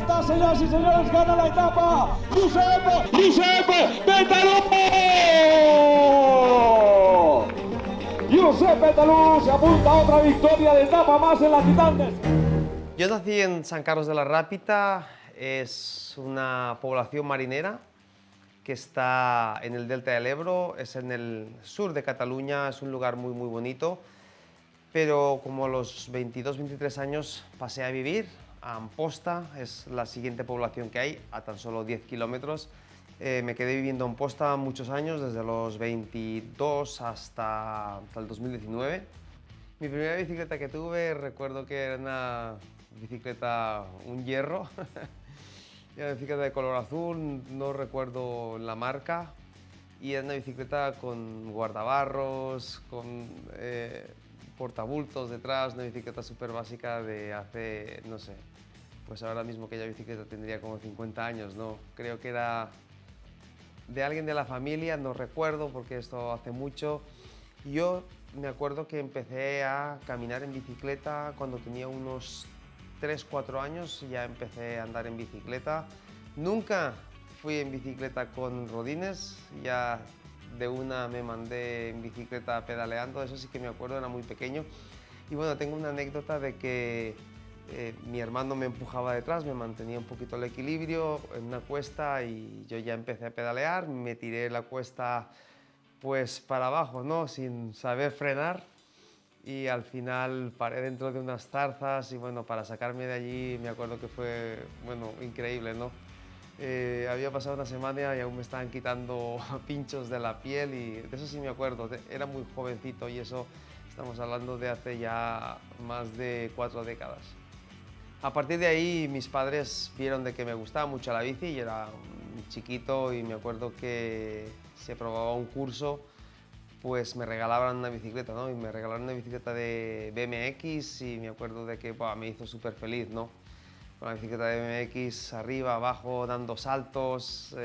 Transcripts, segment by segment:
vuelta, señoras y señores, gana la etapa Giuseppe Betalú. Giuseppe Betalú se apunta a otra victoria de etapa más en la Titanes. Yo nací en San Carlos de la Rápita, es una población marinera que está en el delta del Ebro, es en el sur de Cataluña, es un lugar muy bonito, pero como a los 22-23 años pasé a vivir a Amposta, es la siguiente población que hay, a tan solo 10 kilómetros. Me quedé viviendo en Amposta muchos años, desde los 22 hasta el 2019. Mi primera bicicleta que tuve, recuerdo que era una bicicleta, un hierro, era una bicicleta de color azul, no recuerdo la marca, y era una bicicleta con guardabarros, con portabultos detrás, una bicicleta súper básica de hace, no sé, pues ahora mismo aquella bicicleta tendría como 50 años, ¿no? Creo que era de alguien de la familia, no recuerdo porque esto hace mucho. Yo me acuerdo que empecé a caminar en bicicleta cuando tenía unos 3-4 años, ya empecé a andar en bicicleta. Nunca fui en bicicleta con rodines, ya de una me mandé en bicicleta pedaleando, eso sí que me acuerdo, era muy pequeño. Y bueno, tengo una anécdota de que mi hermano me empujaba detrás, me mantenía un poquito el equilibrio en una cuesta y yo ya empecé a pedalear, me tiré la cuesta pues para abajo, ¿no? Sin saber frenar, y al final paré dentro de unas zarzas y bueno, para sacarme de allí me acuerdo que fue, bueno, increíble, ¿no? Había pasado una semana y aún me estaban quitando pinchos de la piel y de eso sí me acuerdo, era muy jovencito y eso estamos hablando de hace ya más de 4 décadas. A partir de ahí mis padres vieron de que me gustaba mucho la bici y era chiquito y me acuerdo que se probaba un curso, pues me regalaban una bicicleta, ¿no? Y me regalaron una bicicleta de BMX y me acuerdo de que me hizo súper feliz, ¿no? Con la bicicleta de BMX arriba, abajo, dando saltos,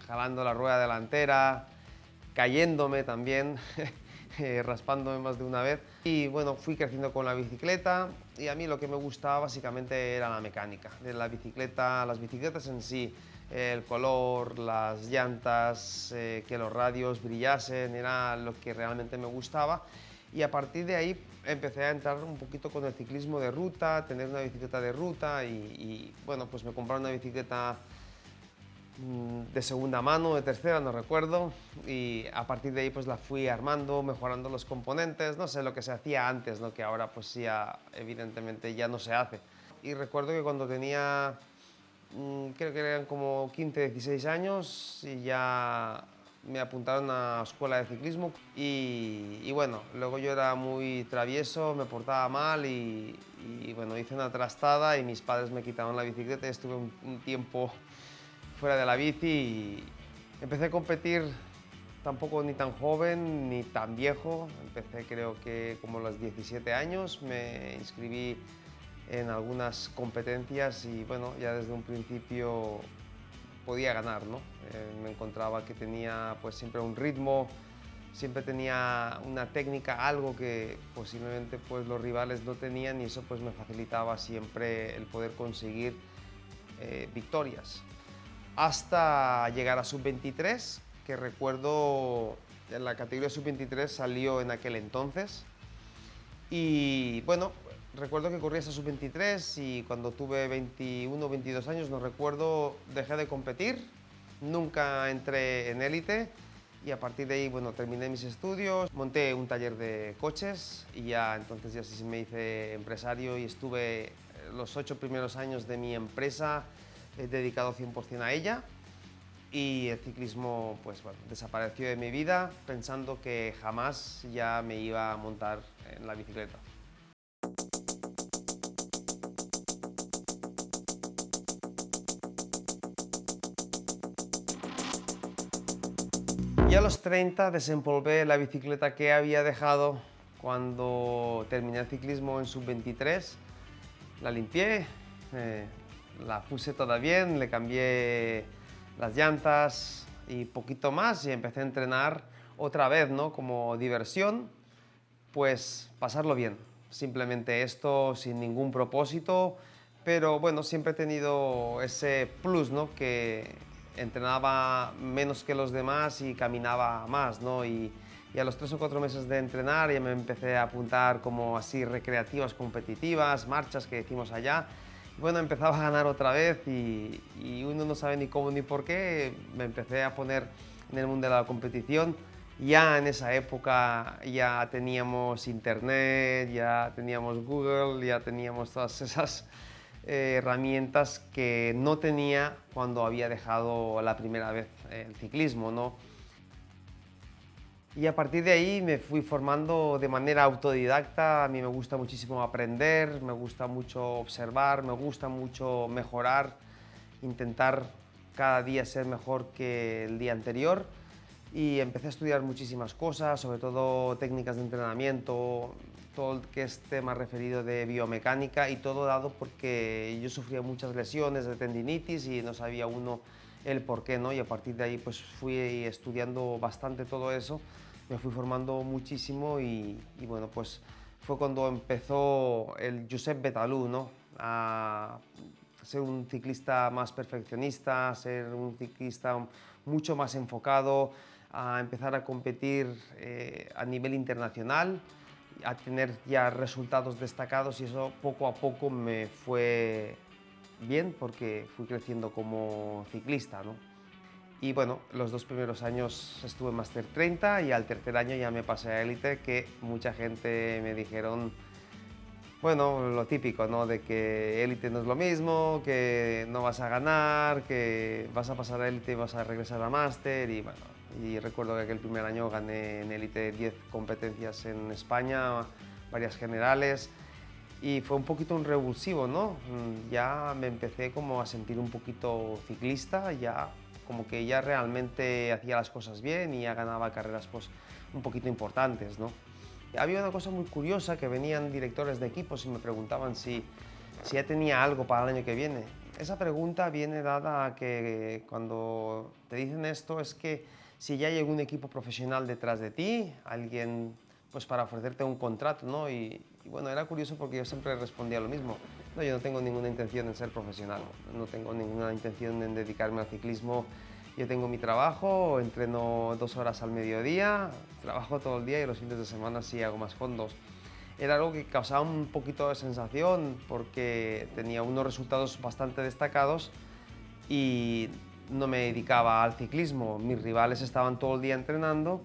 jalando la rueda delantera, cayéndome también, raspándome más de una vez. Y bueno, fui creciendo con la bicicleta y a mí lo que me gustaba básicamente era la mecánica de la bicicleta, las bicicletas en sí, el color, las llantas, que los radios brillasen, era lo que realmente me gustaba. Y a partir de ahí empecé a entrar un poquito con el ciclismo de ruta, tener una bicicleta de ruta y bueno, pues me compraron una bicicleta de segunda mano, de tercera, no recuerdo, y a partir de ahí pues la fui armando, mejorando los componentes, no sé, lo que se hacía antes, ¿no? Que ahora pues ya evidentemente ya no se hace. Y recuerdo que cuando tenía, creo que eran como 15, 16 años, y ya me apuntaron a escuela de ciclismo y bueno, luego yo era muy travieso, me portaba mal y bueno, hice una trastada y mis padres me quitaron la bicicleta y estuve un tiempo fuera de la bici y empecé a competir tampoco ni tan joven ni tan viejo. Empecé creo que como a los 17 años, me inscribí en algunas competencias y bueno, ya desde un principio podía ganar, ¿no? Me encontraba que tenía pues siempre un ritmo, siempre tenía una técnica, algo que posiblemente pues los rivales no tenían y eso pues me facilitaba siempre el poder conseguir victorias. Hasta llegar a sub-23, que recuerdo en la categoría sub-23 salió en aquel entonces. Y bueno, recuerdo que corrí hasta sub-23 y cuando tuve 21 o 22 años, no recuerdo, dejé de competir, nunca entré en élite y a partir de ahí, bueno, terminé mis estudios, monté un taller de coches y ya entonces ya sí me hice empresario y estuve los 8 primeros años de mi empresa dedicado 100% a ella y el ciclismo pues bueno, desapareció de mi vida pensando que jamás ya me iba a montar en la bicicleta. Y a los 30 desempolvé la bicicleta que había dejado cuando terminé el ciclismo en sub-23, la limpié, la puse toda bien, le cambié las llantas y poquito más y empecé a entrenar otra vez, ¿no? Como diversión, pues pasarlo bien. Simplemente esto sin ningún propósito, pero bueno, siempre he tenido ese plus, ¿no? Que entrenaba menos que los demás y caminaba más, ¿no? Y a los 3 o 4 meses de entrenar ya me empecé a apuntar como así recreativas, competitivas, marchas que decimos allá. Bueno, empezaba a ganar otra vez y uno no sabe ni cómo ni por qué. Me empecé a poner en el mundo de la competición. Ya en esa época ya teníamos internet, ya teníamos Google, ya teníamos todas esas herramientas que no tenía cuando había dejado la primera vez el ciclismo, ¿no? Y a partir de ahí me fui formando de manera autodidacta. A mí me gusta muchísimo aprender, me gusta mucho observar, me gusta mucho mejorar, intentar cada día ser mejor que el día anterior. Y empecé a estudiar muchísimas cosas, sobre todo técnicas de entrenamiento, todo lo que es tema referido de biomecánica y todo dado porque yo sufría muchas lesiones de tendinitis y no sabía uno el por qué, ¿no? Y a partir de ahí pues fui estudiando bastante todo eso, me fui formando muchísimo y bueno, pues fue cuando empezó el Josep Betalú, ¿no? A ser un ciclista más perfeccionista, ser un ciclista mucho más enfocado, a empezar a competir a nivel internacional, a tener ya resultados destacados y eso poco a poco me fue bien porque fui creciendo como ciclista, ¿no? Y bueno, los 2 primeros años estuve en Master 30 y al tercer año ya me pasé a élite, que mucha gente me dijeron, bueno, lo típico, ¿no? De que élite no es lo mismo, que no vas a ganar, que vas a pasar a élite y vas a regresar a máster y bueno, y recuerdo que aquel primer año gané en élite 10 competencias en España, varias generales y fue un poquito un revulsivo, ¿no? Ya me empecé como a sentir un poquito ciclista, ya como que ya realmente hacía las cosas bien y ya ganaba carreras pues un poquito importantes, ¿no? Había una cosa muy curiosa, que venían directores de equipos y me preguntaban si ya tenía algo para el año que viene. Esa pregunta viene dada a que cuando te dicen esto es que si ya hay algún equipo profesional detrás de ti, alguien pues para ofrecerte un contrato, ¿no? Y bueno, era curioso porque yo siempre respondía lo mismo. No, yo no tengo ninguna intención en ser profesional, no tengo ninguna intención en dedicarme al ciclismo. Yo tengo mi trabajo, entreno 2 horas al mediodía, trabajo todo el día y los fines de semana sí hago más fondos. Era algo que causaba un poquito de sensación porque tenía unos resultados bastante destacados y no me dedicaba al ciclismo. Mis rivales estaban todo el día entrenando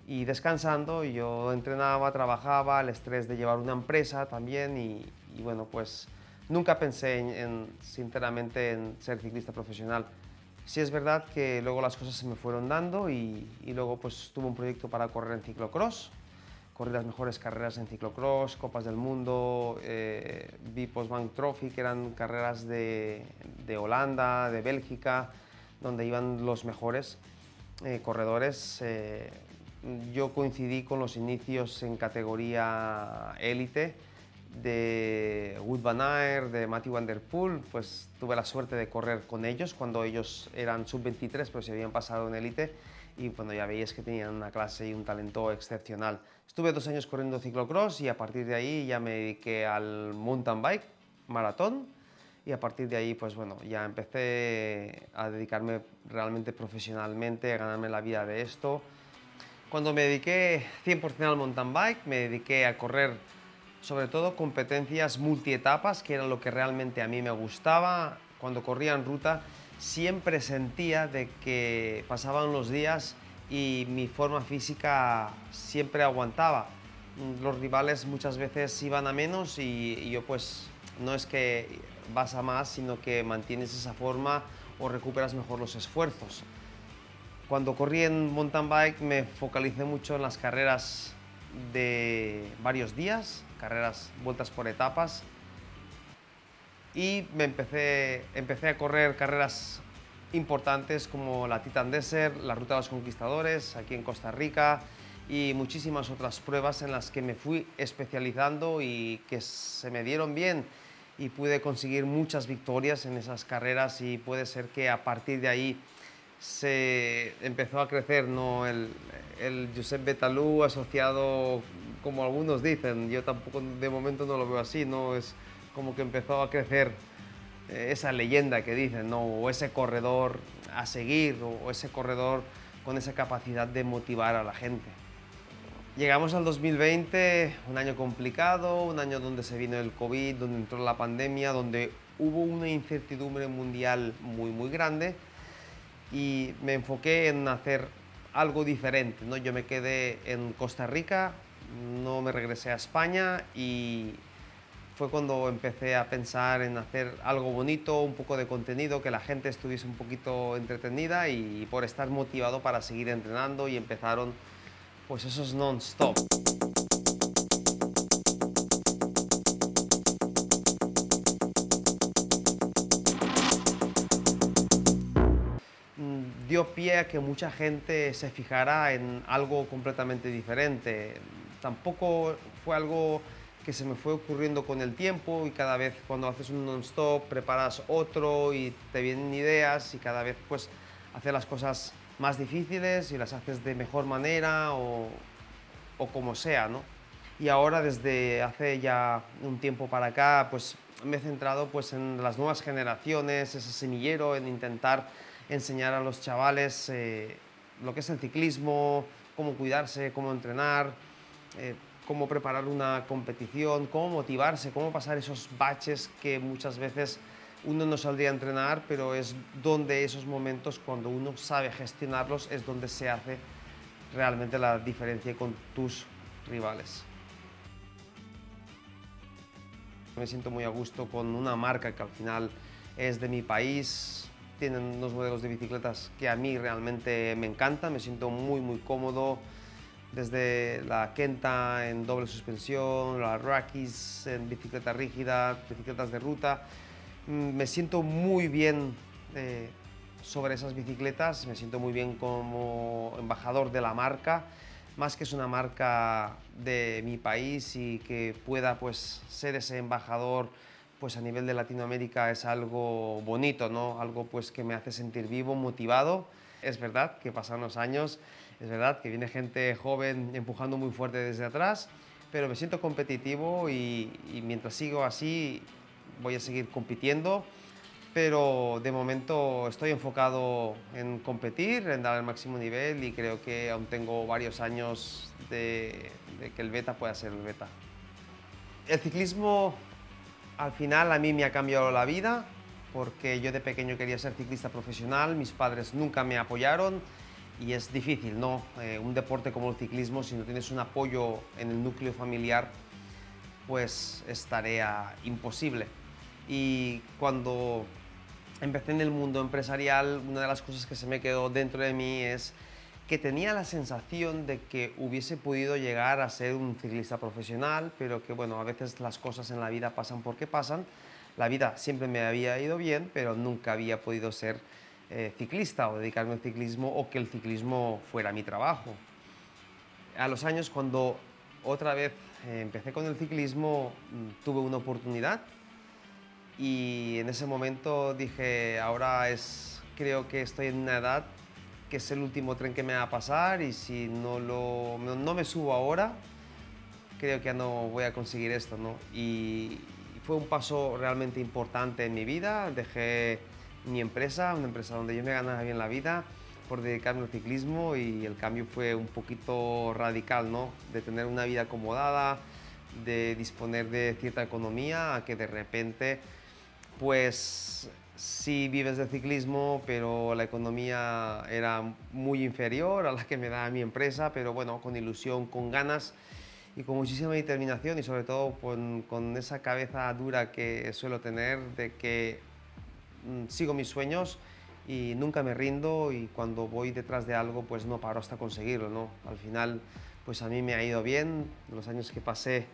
y descansando, y yo entrenaba, trabajaba, el estrés de llevar una empresa también y bueno, pues nunca pensé sinceramente en ser ciclista profesional. Sí es verdad que luego las cosas se me fueron dando y luego pues tuve un proyecto para correr en ciclocross. Corrí las mejores carreras en ciclocross, Copas del Mundo, Postbank Trophy, que eran carreras de Holanda, de Bélgica, donde iban los mejores corredores. Yo coincidí con los inicios en categoría élite de Wout van Aert, de Mathieu van der Poel, pues tuve la suerte de correr con ellos cuando ellos eran sub-23, pero se habían pasado en élite y bueno, ya veías que tenían una clase y un talento excepcional. Estuve 2 años corriendo ciclocross y a partir de ahí ya me dediqué al mountain bike, maratón, y a partir de ahí pues bueno, ya empecé a dedicarme realmente profesionalmente, a ganarme la vida de esto. Cuando me dediqué 100% al mountain bike, me dediqué a correr sobre todo competencias multietapas, que era lo que realmente a mí me gustaba. Cuando corría en ruta siempre sentía de que pasaban los días y mi forma física siempre aguantaba. Los rivales muchas veces iban a menos y yo pues no es que vas a más, sino que mantienes esa forma o recuperas mejor los esfuerzos. Cuando corrí en mountain bike me focalicé mucho en las carreras de varios días, carreras, vueltas por etapas, y empecé a correr carreras importantes como la Titan Desert, la Ruta de los Conquistadores aquí en Costa Rica y muchísimas otras pruebas en las que me fui especializando y que se me dieron bien y pude conseguir muchas victorias en esas carreras, y puede ser que a partir de ahí se empezó a crecer, ¿no? el Josep Betalú asociado, como algunos dicen. Yo tampoco de momento no lo veo así, ¿no? Es como que empezó a crecer esa leyenda que dicen, ¿no? O ese corredor a seguir, o ese corredor con esa capacidad de motivar a la gente. Llegamos al 2020, un año complicado, un año donde se vino el COVID, donde entró la pandemia, donde hubo una incertidumbre mundial muy grande, y me enfoqué en hacer algo diferente, ¿no? Yo me quedé en Costa Rica, no me regresé a España, y fue cuando empecé a pensar en hacer algo bonito, un poco de contenido, que la gente estuviese un poquito entretenida y por estar motivado para seguir entrenando, y empezaron pues esos non-stop. Dio pie a que mucha gente se fijara en algo completamente diferente. Tampoco fue algo que se me fue ocurriendo con el tiempo, y cada vez cuando haces un non-stop preparas otro y te vienen ideas, y cada vez pues haces las cosas más difíciles y las haces de mejor manera, o como sea, ¿no? Y ahora, desde hace ya un tiempo para acá, pues me he centrado pues en las nuevas generaciones, ese semillero, en intentar enseñar a los chavales lo que es el ciclismo, cómo cuidarse, cómo entrenar, cómo preparar una competición, cómo motivarse, cómo pasar esos baches que muchas veces uno no saldría a entrenar, pero es donde esos momentos, cuando uno sabe gestionarlos, es donde se hace realmente la diferencia con tus rivales. Me siento muy a gusto con una marca que al final es de mi país. Tienen unos modelos de bicicletas que a mí realmente me encantan, me siento muy cómodo, desde la Kenta en doble suspensión, la Rockies en bicicleta rígida, bicicletas de ruta. Me siento muy bien sobre esas bicicletas, me siento muy bien como embajador de la marca, más que es una marca de mi país, y que pueda pues ser ese embajador pues a nivel de Latinoamérica es algo bonito, ¿no? Algo pues que me hace sentir vivo, motivado. Es verdad que pasan los años, es verdad que viene gente joven empujando muy fuerte desde atrás, pero me siento competitivo, y mientras sigo así voy a seguir compitiendo, pero de momento estoy enfocado en competir, en dar el máximo nivel, y creo que aún tengo varios años de que el beta pueda ser el beta. El ciclismo al final a mí me ha cambiado la vida, porque yo de pequeño quería ser ciclista profesional, mis padres nunca me apoyaron, y es difícil, ¿no? Un deporte como el ciclismo, si no tienes un apoyo en el núcleo familiar, pues es tarea imposible. Y cuando empecé en el mundo empresarial, una de las cosas que se me quedó dentro de mí es que tenía la sensación de que hubiese podido llegar a ser un ciclista profesional, pero que bueno, a veces las cosas en la vida pasan porque pasan. La vida siempre me había ido bien, pero nunca había podido ser ciclista o dedicarme al ciclismo, o que el ciclismo fuera mi trabajo. A los años, cuando otra vez empecé con el ciclismo, tuve una oportunidad, y en ese momento dije, creo que estoy en una edad que es el último tren que me va a pasar, y si no me subo ahora, creo que ya no voy a conseguir esto, ¿no? Y fue un paso realmente importante en mi vida. Dejé mi empresa, una empresa donde yo me ganaba bien la vida, por dedicarme al ciclismo, y el cambio fue un poquito radical, ¿no? De tener una vida acomodada, de disponer de cierta economía, a que de repente pues sí vives de ciclismo, pero la economía era muy inferior a la que me daba mi empresa, pero bueno, con ilusión, con ganas y con muchísima determinación, y sobre todo con esa cabeza dura que suelo tener, de que sigo mis sueños y nunca me rindo, y cuando voy detrás de algo pues no paro hasta conseguirlo, ¿no? Al final pues a mí me ha ido bien. Los años que pasé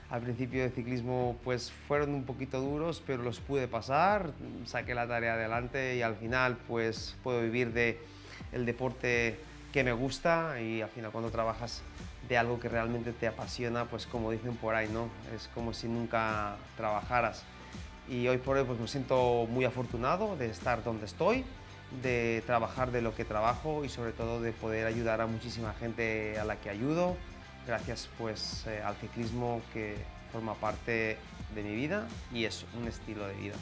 al principio de ciclismo pues fueron un poquito duros, pero los pude pasar, saqué la tarea adelante, y al final pues puedo vivir del deporte que me gusta. Y al final, cuando trabajas de algo que realmente te apasiona, pues como dicen por ahí, ¿no? Es como si nunca trabajaras. Y hoy por hoy pues me siento muy afortunado de estar donde estoy, de trabajar de lo que trabajo, y sobre todo de poder ayudar a muchísima gente a la que ayudo, gracias pues al ciclismo, que forma parte de mi vida y es un estilo de vida.